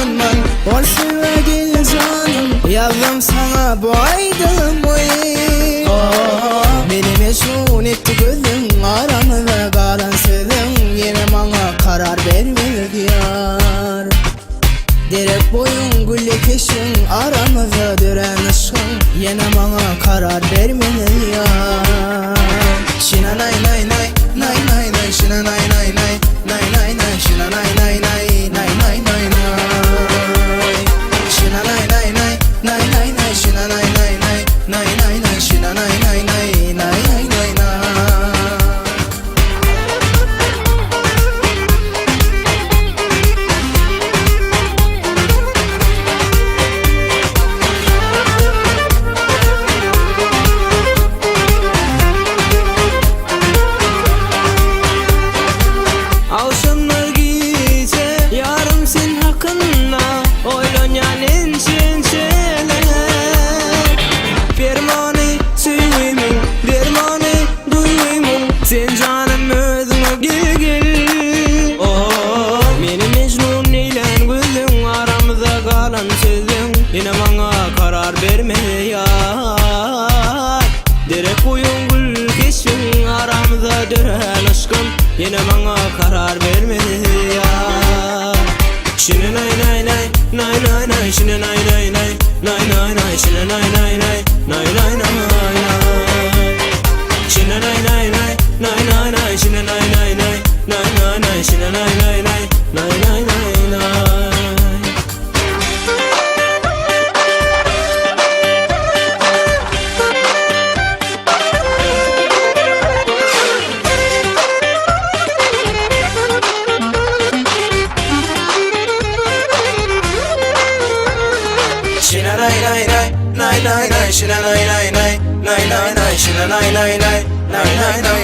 inanman. Ol süre gel canım, yazdım sana bu aydın boyu. Beni meşhur etti gözün, aramıza kalan sözün yine bana karar vermedi yar. Derek boyun gülle keşin, aramıza dören ışın yine bana karar vermedi yar. Şina nay nay nay, nay nay nay, şina nay nay nay, nay nay nay, şina nay nay nay, nay nay nay nay. Şina nay nay nay, nay nay nay, şina nay nay nay, nay nay nay, şina nay nay nay, nay nay nay nay. Avşamlar gece yarım sen hakkında oylanyanın çençeler. Fermanı söylemin, dermanı duymayın, sen canım özüme gel gel. Meni Mecnun eylen gözün, aramıza kalan sözün yine bana karar verme yar. Derek boyun gül keşin, aramıza dönen aşkım yine bana karar vermedi ya. Şine nay nay nay, nay nay nay, şine nay nay nay, nay nay nay, şine nay nay nay, nay nay nay nay. Şine nay nay nay, nay nay nay, şine nay nay nay, nay nay nay, şine nay nay nay, nay nay nay nay. Şina nay nay nay, nay nay nay, şina nay nay nay, nay nay nay, şina nay nay nay, nay nay nay.